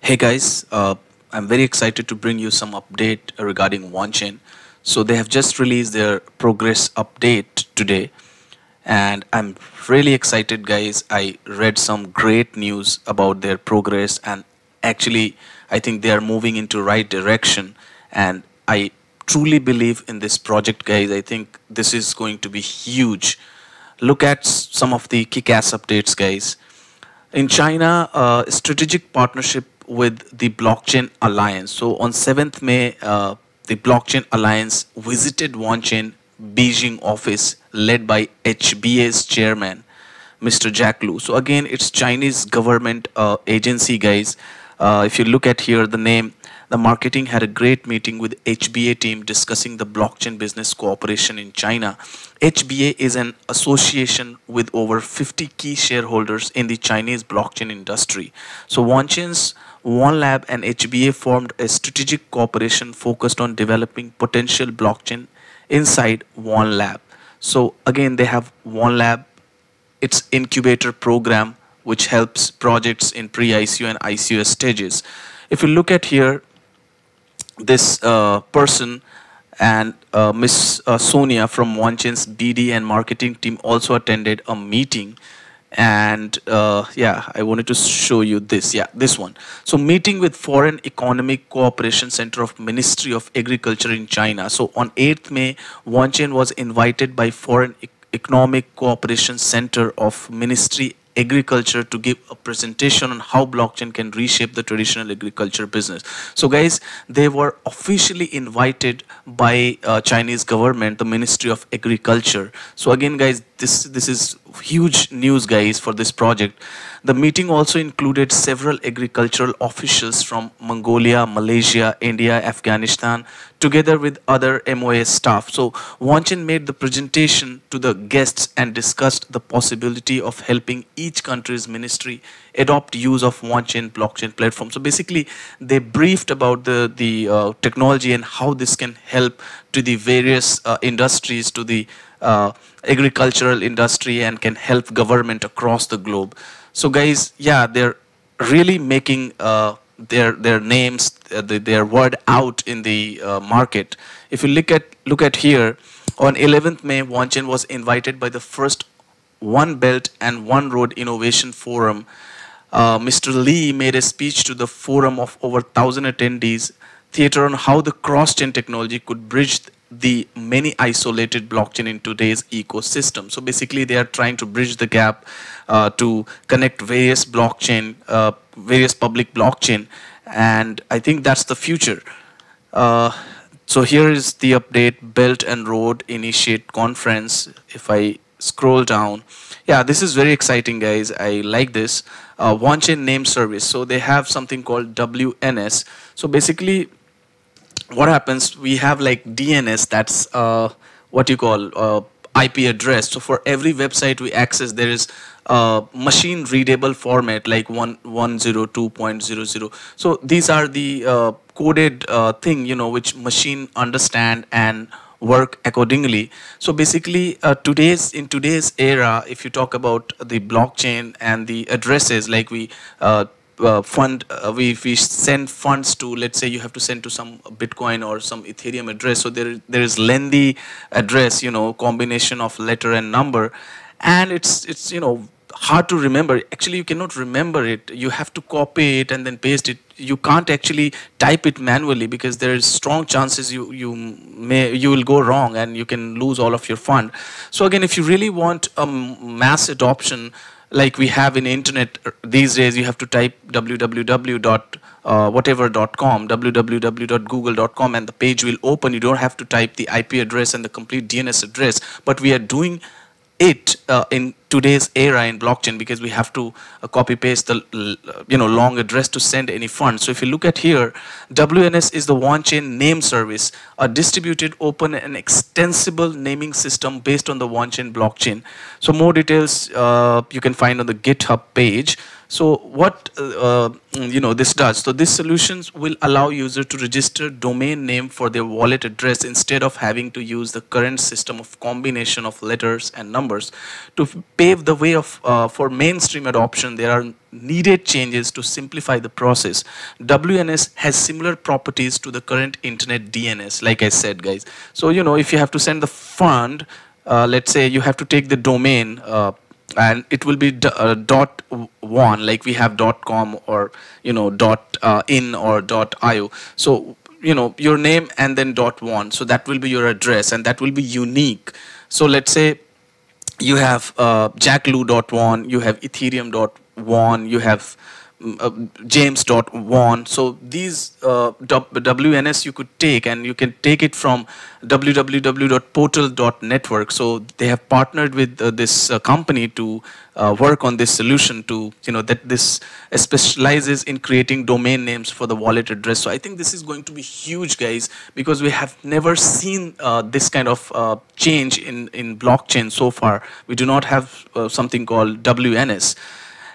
Hey guys, I'm very excited to bring you some update regarding Wanchain. So they have just released their progress update today, and I'm really excited, guys. I read some great news about their progress, and actually, I think they are moving into right direction. And I truly believe in this project, guys. I think this is going to be huge. Look at some of the kick-ass updates, guys. In China, strategic partnership with the Blockchain Alliance. So on 7th May, the Blockchain Alliance visited Wanchain Beijing office led by HBA's chairman, Mr. Jack Lu. So again, it's Chinese government agency, guys. If you look at here, the name, the marketing had a great meeting with HBA team discussing the blockchain business cooperation in China. HBA is an association with over 50 key shareholders in the Chinese blockchain industry. So Wanchain's OneLab and HBA formed a strategic cooperation focused on developing potential blockchain inside OneLab. So again, they have OneLab, its incubator program, which helps projects in pre-ICO and ICO stages. If you look at here, this person and Miss Sonia from Wanchain's BD and marketing team also attended a meeting. And yeah, I wanted to show you this. Yeah, this one. So meeting with Foreign Economic Cooperation Center of Ministry of Agriculture in China. So on 8th May, Wanchain was invited by Foreign Economic Cooperation Center of Ministry Agriculture to give a presentation on how blockchain can reshape the traditional agriculture business. So guys, they were officially invited by Chinese government, the Ministry of Agriculture. So again, guys, this is huge news, guys, for this project. The meeting also included several agricultural officials from Mongolia, Malaysia, India, Afghanistan, together with other MOA staff. So Wanchain made the presentation to the guests and discussed the possibility of helping each country's ministry adopt use of Wanchain blockchain platform. So basically, they briefed about the technology and how this can help to the various industries, to the agricultural industry, and can help government across the globe. So guys, yeah, they're really making their names, their word out in the market. If you look at here, on 11th May, Wanchain was invited by the first One Belt and One Road Innovation Forum. Mr. Lee made a speech to the forum of over 1,000 attendees, theater on how the cross-chain technology could bridge the many isolated blockchain in today's ecosystem. So basically, they are trying to bridge the gap to connect various blockchain, various public blockchain, and I think that's the future. So here is the update: Belt and Road Initiate Conference. If I scroll down, yeah, this is very exciting, guys. I like this. Wanchain Name Service. So they have something called WNS. So basically, what happens, we have like DNS, that's what you call IP address. So for every website we access, there is machine readable format like 102.00. So these are the coded thing, you know, which machine understand and work accordingly. So basically, in today's era, if you talk about the blockchain and the addresses, like we we send funds to, let's say you have to send to some Bitcoin or some Ethereum address. So there is lengthy address, you know, combination of letter and number, and it's you know, hard to remember. Actually, you cannot remember it. You have to copy it and then paste it. You can't actually type it manually because there is strong chances you will go wrong and you can lose all of your fund. So again, if you really want a mass adoption, like we have in internet these days, you have to type www.whatever.com, www.google.com, and the page will open. You don't have to type the IP address and the complete DNS address. But we are doing it in today's era in blockchain because we have to copy paste the long address to send any funds. So if you look at here, WNS is the Wanchain Name Service, a distributed, open and extensible naming system based on the Wanchain blockchain. So more details you can find on the GitHub page. So what this does, so these solutions will allow user to register domain name for their wallet address instead of having to use the current system of combination of letters and numbers. To pave the way for mainstream adoption, there are needed changes to simplify the process. WNS has similar properties to the current internet DNS, like I said, guys. So if you have to send the fund, let's say you have to take the domain, and it will be dot one, like we have dot com, or dot in or dot io. So your name and then dot one, so that will be your address and that will be unique. So let's say you have jacklu.1, you have ethereum.1, you have james.1. So these WNS you could take, and you can take it from www.portal.network. So they have partnered with this company to work on this solution, to that this specializes in creating domain names for the wallet address. So I think this is going to be huge, guys, because we have never seen this kind of change in blockchain so far. We do not have something called WNS.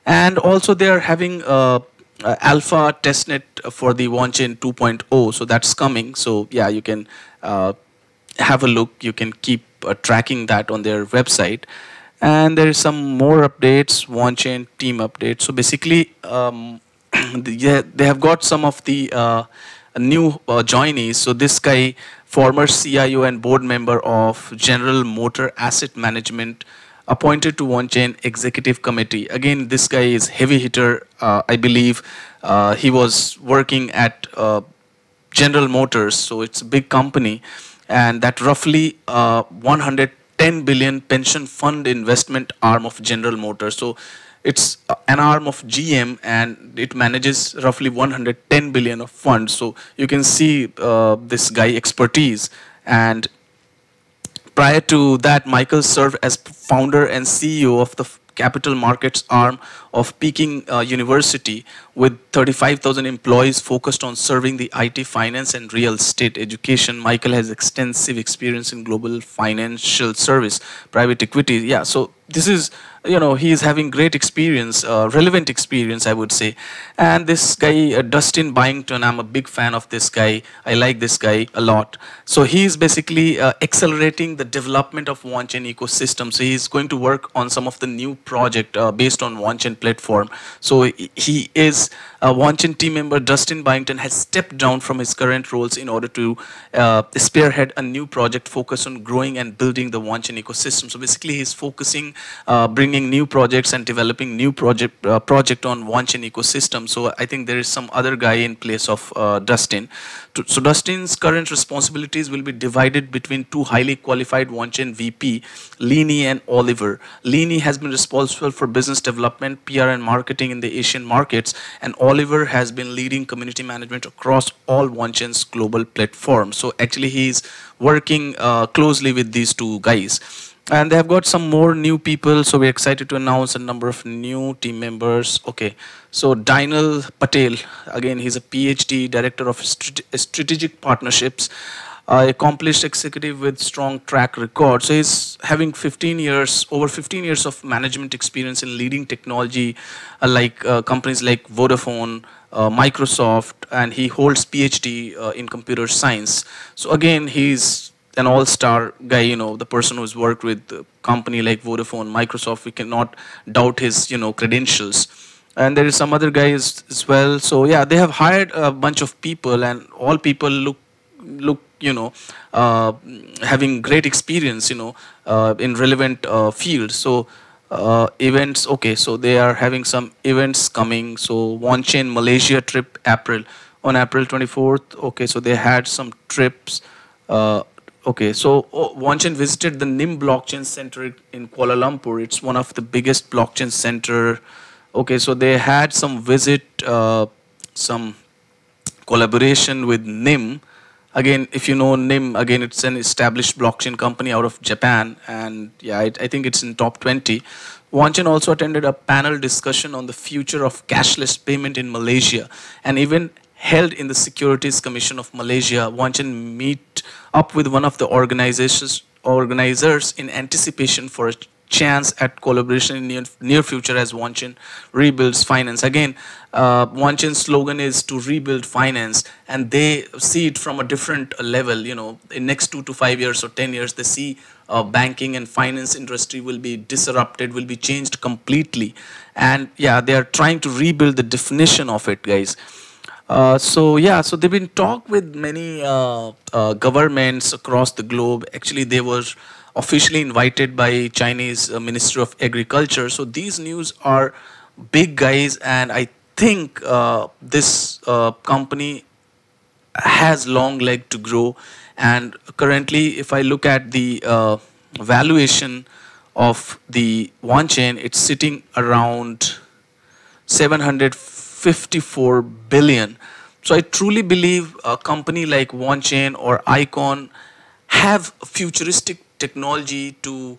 And also they are having alpha testnet for the Wanchain 2.0, so that's coming. So yeah, you can have a look, you can keep tracking that on their website. And there is some more updates, Wanchain team updates. So basically they have got some of the new joinees. So this guy, former CIO and board member of General Motor Asset Management, appointed to Wanchain executive committee. Again, this guy is heavy hitter. I believe he was working at General Motors, so it's a big company, and that roughly 110 billion pension fund investment arm of General Motors. So it's an arm of GM, and it manages roughly 110 billion of funds. So you can see this guy expertise. And prior to that, Michael served as founder and CEO of the capital markets arm of Peking University with 35,000 employees focused on serving the IT, finance, and real estate education. Michael has extensive experience in global financial service, private equity. Yeah, so this is, he is having great experience, relevant experience, I would say. And this guy, Dustin Byington, I'm a big fan of this guy. I like this guy a lot. So he is basically accelerating the development of Wanchain ecosystem. So he's going to work on some of the new project based on Wanchain platform. So he is a Wanchain team member. Dustin Byington has stepped down from his current roles in order to spearhead a new project focused on growing and building the Wanchain ecosystem. So basically he's focusing, bringing new projects and developing new project on Wanchain ecosystem. So I think there is some other guy in place of Dustin. So Dustin's current responsibilities will be divided between two highly qualified Wanchain VP, Lini and Oliver. Lini has been responsible for business development, PR, and marketing in the Asian markets, and Oliver has been leading community management across all Wanchain's global platforms. So actually he's working closely with these two guys. And they have got some more new people, so we're excited to announce a number of new team members. Okay, so Dinal Patel, again, he's a PhD, Director of Strategic Partnerships, accomplished executive with strong track record. So he's having over 15 years of management experience in leading technology, like companies like Vodafone, Microsoft, and he holds PhD in computer science. So again, he's an all-star guy, the person who's worked with a company like Vodafone, Microsoft. We cannot doubt his, credentials. And there is some other guys as well. So yeah, they have hired a bunch of people, and all people look having great experience, in relevant fields. So events, okay, so they are having some events coming. So Wanchain Malaysia trip, on April 24th. Okay, so they had some trips. Okay, so Wanchain visited the NIM Blockchain Center in Kuala Lumpur. It's one of the biggest blockchain center. Okay, so they had some visit, some collaboration with NIM. Again, if you know NIM, again, it's an established blockchain company out of Japan. And yeah, I think it's in top 20. Wanchain also attended a panel discussion on the future of cashless payment in Malaysia, and even held in the Securities Commission of Malaysia. Wanchain meet up with one of the organizers in anticipation for a chance at collaboration in near future as Wanchain rebuilds finance. Again, Wanchain's slogan is to rebuild finance, and they see it from a different level. You know, in next 2 to 5 years or 10 years, they see banking and finance industry will be disrupted, will be changed completely, and yeah, they are trying to rebuild the definition of it, guys. So yeah, so they've been talk with many governments across the globe. Actually, they were officially invited by Chinese Ministry of Agriculture. So these news are big, guys, and I think this company has long leg to grow. And currently, if I look at the valuation of the Wanchain, it's sitting around 754 billion. So I truly believe a company like Wanchain or Icon have futuristic technology to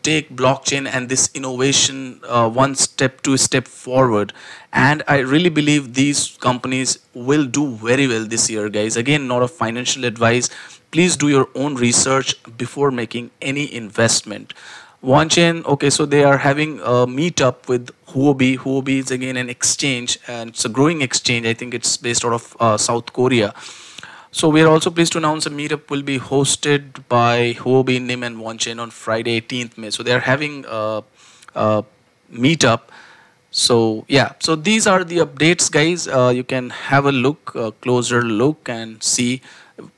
take blockchain and this innovation one step, two step forward. And I really believe these companies will do very well this year, guys. Again, not a financial advice. Please do your own research before making any investment. Wanchain, okay, so they are having a meetup with Huobi. Huobi is again an exchange, and it's a growing exchange. I think it's based out of South Korea. So we are also pleased to announce a meetup will be hosted by Huobi, Nim, and Wanchain on Friday, 18th May. So they are having a meetup. So yeah, so these are the updates, guys. You can have a look, a closer look, and see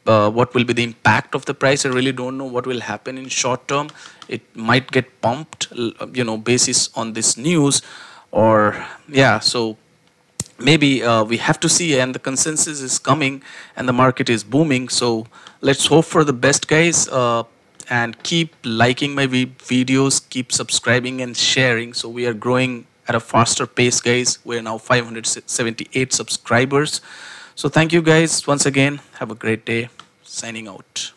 what will be the impact of the price. I really don't know what will happen in short term. It might get pumped, you know, basis on this news, or yeah. So maybe we have to see, and the consensus is coming and the market is booming. So let's hope for the best, guys, and keep liking my videos, keep subscribing and sharing. So we are growing at a faster pace, guys. We're now 578 subscribers. So thank you, guys, once again. Have a great day. Signing out.